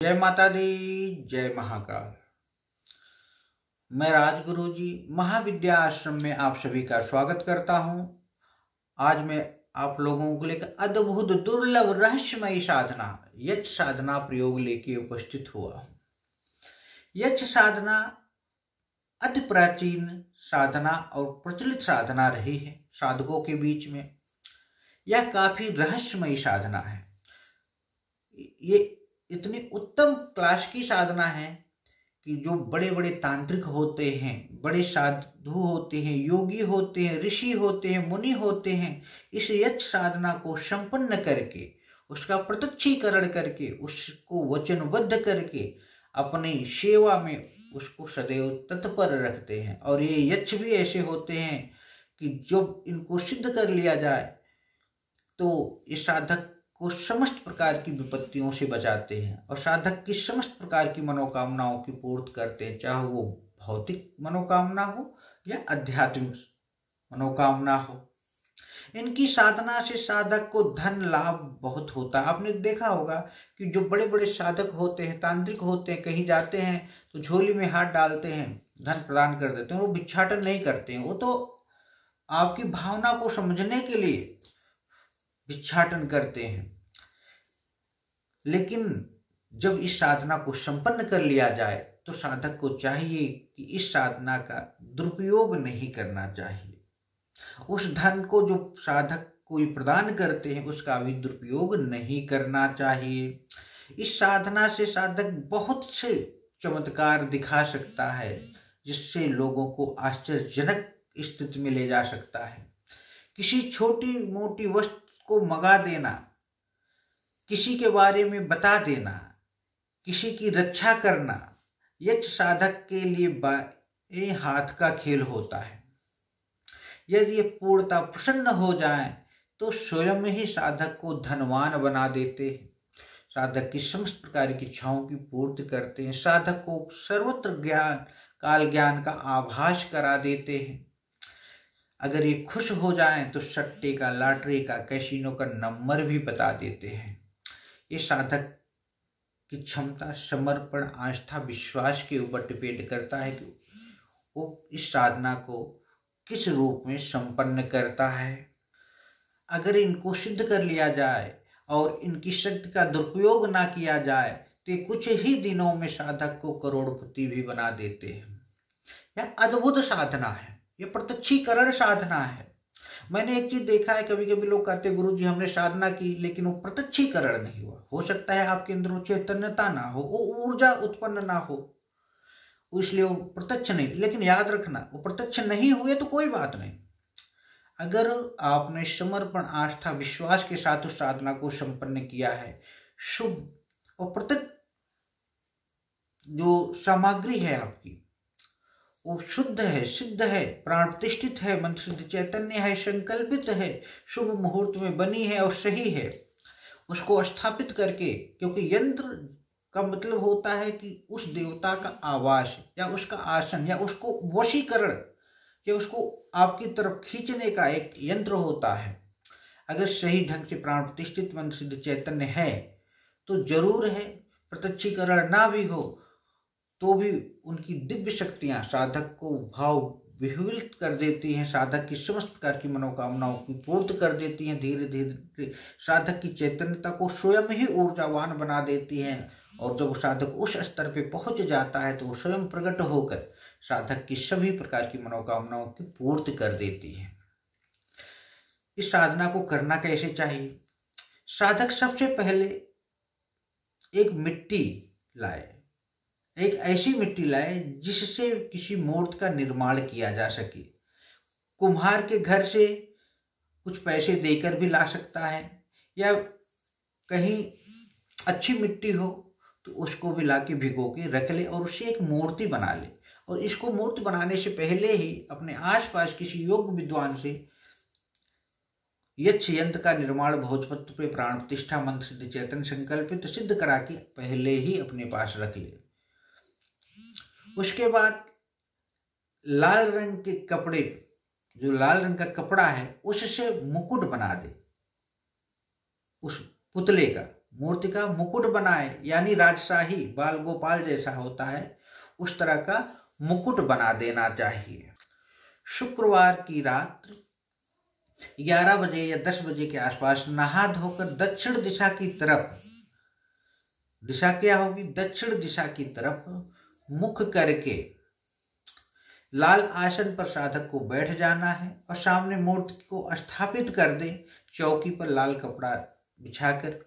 जय माता दी, जय महाकाल। मैं राजगुरु जी महाविद्या आश्रम में आप सभी का स्वागत करता हूं। आज मैं आप लोगों को लेकर अद्भुत दुर्लभ रहस्यमयी साधना यक्ष साधना प्रयोग लेके उपस्थित हुआ हूं। यक्ष साधना अति प्राचीन साधना और प्रचलित साधना रही है साधकों के बीच में। यह काफी रहस्यमयी साधना है। ये इतनी उत्तम क्लास की साधना है कि जो बड़े बड़े तांत्रिक होते हैं, बड़े साधु होते हैं, योगी होते हैं, ऋषि होते हैं, मुनि होते हैं, इस यक्ष साधना को संपन्न करके, उसका प्रत्यक्षीकरण करके, उसको वचनबद्ध करके अपनी सेवा में उसको सदैव तत्पर रखते हैं। और ये यक्ष भी ऐसे होते हैं कि जब इनको सिद्ध कर लिया जाए तो इस साधक को समस्त प्रकार की विपत्तियों से बचाते हैं और साधक की समस्त प्रकार की मनोकामनाओं की पूर्ति करते हैं, चाहे वो भौतिक मनोकामना हो या आध्यात्मिक मनोकामना हो। इनकी साधना से साधक को धन लाभ बहुत होता है। आपने देखा होगा कि जो बड़े बड़े साधक होते हैं, तांत्रिक होते हैं, कहीं जाते हैं तो झोली में हाथ डालते हैं, धन प्रदान कर देते हैं। वो भिक्षाटन नहीं करते हैं, वो तो आपकी भावना को समझने के लिए भिक्षाटन करते हैं। लेकिन जब इस साधना को संपन्न कर लिया जाए तो साधक को चाहिए कि इस साधना का दुरुपयोग नहीं करना चाहिए। उस धन को जो साधक कोई प्रदान करते हैं उसका भी दुरुपयोग नहीं करना चाहिए। इस साधना से साधक बहुत से चमत्कार दिखा सकता है जिससे लोगों को आश्चर्यजनक स्थिति में ले जा सकता है। किसी छोटी मोटी वस्तु को मंगा देना, किसी के बारे में बता देना, किसी की रक्षा करना यक्ष साधक के लिए बाएं हाथ का खेल होता है। यदि ये पूर्णतः प्रसन्न हो जाएं तो स्वयं ही साधक को धनवान बना देते हैं, साधक की समस्त प्रकार की इच्छाओं की पूर्ति करते हैं, साधक को सर्वत्र ज्ञान काल ज्ञान का आभास करा देते हैं। अगर ये खुश हो जाएं तो सट्टे का, लॉटरी का, कैसीनो का नंबर भी बता देते हैं। ये साधक की क्षमता, समर्पण, आस्था, विश्वास के ऊपर डिपेंड करता है कि वो इस साधना को किस रूप में संपन्न करता है। अगर इनको सिद्ध कर लिया जाए और इनकी शक्ति का दुरुपयोग ना किया जाए तो ये कुछ ही दिनों में साधक को करोड़पति भी बना देते हैं। यह अद्भुत साधना है, यह प्रत्यक्षीकरण साधना है। मैंने एक चीज देखा है, कभी कभी लोग कहते हैं गुरु जी हमने साधना की लेकिन वो प्रत्यक्षीकरण नहीं हुआ। हो सकता है आपके अंदर वो चैतन्यता ना हो, वो ऊर्जा उत्पन्न ना हो, इसलिए वो प्रत्यक्ष नहीं। लेकिन याद रखना, वो प्रत्यक्ष नहीं हुए तो कोई बात नहीं। अगर आपने समर्पण, आस्था, विश्वास के साथ उस साधना को संपन्न किया है, शुभ और प्रत्यक्ष जो सामग्री है आपकी वो शुद्ध है, सिद्ध है, प्राण प्रतिष्ठित है, मंत्र सिद्ध चैतन्य है, संकल्पित है, शुभ मुहूर्त में बनी है और सही है, उसको स्थापित करके, क्योंकि यंत्र का मतलब होता है कि उस देवता का आवास या उसका आसन या उसको वशीकरण या उसको आपकी तरफ खींचने का एक यंत्र होता है। अगर सही ढंग से प्राण प्रतिष्ठित मंत्र सिद्ध चैतन्य है तो जरूर है, प्रत्यक्षीकरण ना भी हो तो भी उनकी दिव्य शक्तियां साधक को भाव विह्वलित कर देती हैं, साधक की समस्त प्रकार की मनोकामनाओं की पूर्ति कर देती हैं, धीरे धीरे साधक की चैतन्यता को स्वयं ही ऊर्जावान बना देती हैं। और जब साधक उस स्तर पे पहुंच जाता है तो वो स्वयं प्रकट होकर साधक की सभी प्रकार की मनोकामनाओं की पूर्ति कर देती है। इस साधना को करना कैसे चाहिए? साधक सबसे पहले एक मिट्टी लाए, एक ऐसी मिट्टी लाए जिससे किसी मूर्ति का निर्माण किया जा सके। कुम्हार के घर से कुछ पैसे देकर भी ला सकता है, या कहीं अच्छी मिट्टी हो तो उसको भी लाके भिगो के रख ले और उससे एक मूर्ति बना ले। और इसको मूर्ति बनाने से पहले ही अपने आसपास किसी योग्य विद्वान से यक्ष यंत्र का निर्माण भोजपत्र पे प्राण प्रतिष्ठा मंत्र सिद्ध चैतन्य संकल्पित सिद्ध करा के पहले ही अपने पास रख ले। उसके बाद लाल रंग के कपड़े, जो लाल रंग का कपड़ा है उससे मुकुट बना दे उस पुतले का, मूर्ति का मुकुट बनाए, यानी राजशाही बाल गोपाल जैसा होता है उस तरह का मुकुट बना देना चाहिए। शुक्रवार की रात 11 बजे या 10 बजे के आसपास नहा धोकर दक्षिण दिशा की तरफ, दिशा क्या होगी, दक्षिण दिशा की तरफ मुख करके लाल आसन पर साधक को बैठ जाना है और सामने मूर्ति को स्थापित कर दे, चौकी पर लाल कपड़ा बिछाकर,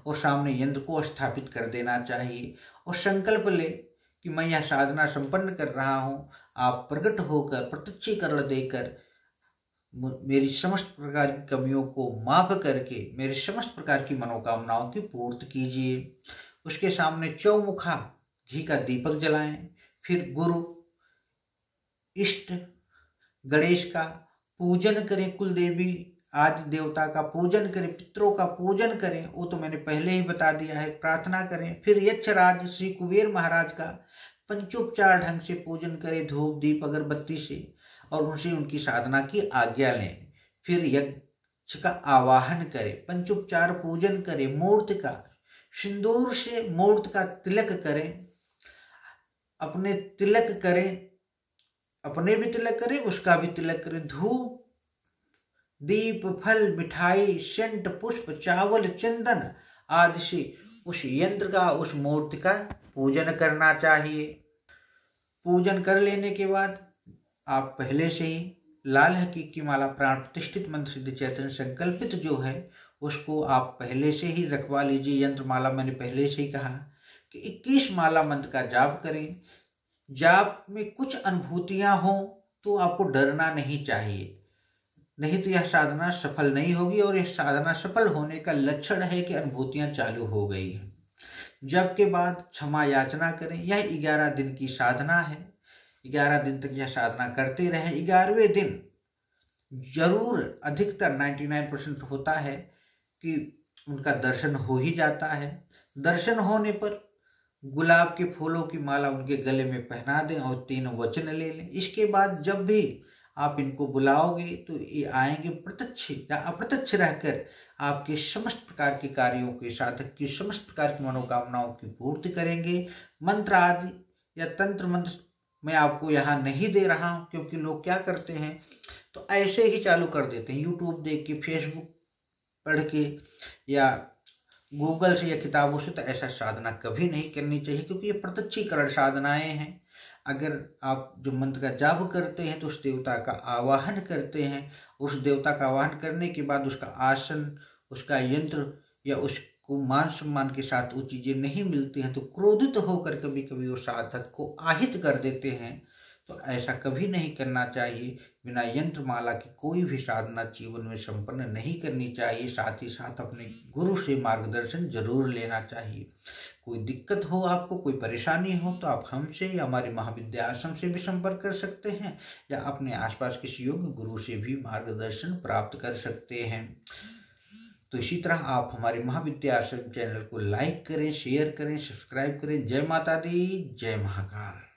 और सामने यंत्र को स्थापित कर देना चाहिए और संकल्प ले कि मैं यह साधना संपन्न कर रहा हूँ, आप प्रकट होकर प्रत्यक्षीकरण देकर मेरी समस्त प्रकार की कमियों को माफ करके मेरी समस्त प्रकार की मनोकामनाओं की पूर्ति कीजिए। उसके सामने चौमुखा घी का दीपक जलाएं, फिर गुरु, इष्ट, गणेश का पूजन करें, कुल देवी आदि देवता का पूजन करें, पितरों का पूजन करें, वो तो मैंने पहले ही बता दिया है, प्रार्थना करें। फिर यक्षराज श्री कुबेर महाराज का पंचोपचार ढंग से पूजन करें, धूप दीप अगरबत्ती से, और उनसे उनकी साधना की आज्ञा लें। फिर यक्ष का आवाहन करें, पंचोपचार पूजन करें, मूर्ति का सिंदूर से मूर्ति का तिलक करें, अपने तिलक करें, अपने भी तिलक करें, उसका भी तिलक करें, धूप दीप फल मिठाई सेंट पुष्प चावल चंदन आदि से उस यंत्र का, उस मूर्ति का पूजन करना चाहिए। पूजन कर लेने के बाद आप पहले से ही लाल हकीक की माला प्राण प्रतिष्ठित मंत्र सिद्ध चैतन्य संकल्पित जो है उसको आप पहले से ही रखवा लीजिए। यंत्र माला मैंने पहले से ही कहा कि 21 माला मंत्र का जाप करें। जाप में कुछ अनुभूतियां हो तो आपको डरना नहीं चाहिए, नहीं तो यह साधना सफल नहीं होगी, और यह साधना सफल होने का लक्षण है कि अनुभूतियां चालू हो गई हैं। जब के बाद क्षमा याचना करें। यह 11 दिन की साधना है, 11 दिन तक यह साधना करते रहे। 11वें दिन जरूर अधिकतर 99% होता है कि उनका दर्शन हो ही जाता है। दर्शन होने पर गुलाब के फूलों की माला उनके गले में पहना दें और 3 वचन ले लें। इसके बाद जब भी आप इनको बुलाओगे तो ये आएंगे, प्रत्यक्ष या अप्रत्यक्ष रहकर आपके समस्त प्रकार के कार्यों के, साधक की समस्त प्रकार की मनोकामनाओं की पूर्ति करेंगे। मंत्र आदि या तंत्र मंत्र मैं आपको यहाँ नहीं दे रहा हूँ, क्योंकि लोग क्या करते हैं तो ऐसे ही चालू कर देते हैं, यूट्यूब देख के, फेसबुक पढ़ के या गूगल से या किताबों से। तो ऐसा साधना कभी नहीं करनी चाहिए, क्योंकि ये प्रत्यक्षीकरण साधनाएं हैं। अगर आप जो मंत्र का जाप करते हैं तो उस देवता का आवाहन करते हैं, उस देवता का आवाहन करने के बाद उसका आसन, उसका यंत्र या उसको मान सम्मान के साथ वो चीजें नहीं मिलती हैं तो क्रोधित होकर कभी कभी वो साधक को आहित कर देते हैं। तो ऐसा कभी नहीं करना चाहिए। बिना यंत्र माला की कोई भी साधना जीवन में संपन्न नहीं करनी चाहिए। साथ ही साथ अपने गुरु से मार्गदर्शन जरूर लेना चाहिए। कोई दिक्कत हो, आपको कोई परेशानी हो तो आप हमसे या हमारे महाविद्या आश्रम से भी संपर्क कर सकते हैं, या अपने आसपास किसी योग्य गुरु से भी मार्गदर्शन प्राप्त कर सकते हैं। तो इसी तरह आप हमारे महाविद्या आश्रम चैनल को लाइक करें, शेयर करें, सब्सक्राइब करें। जय माता दी, जय महाकाल।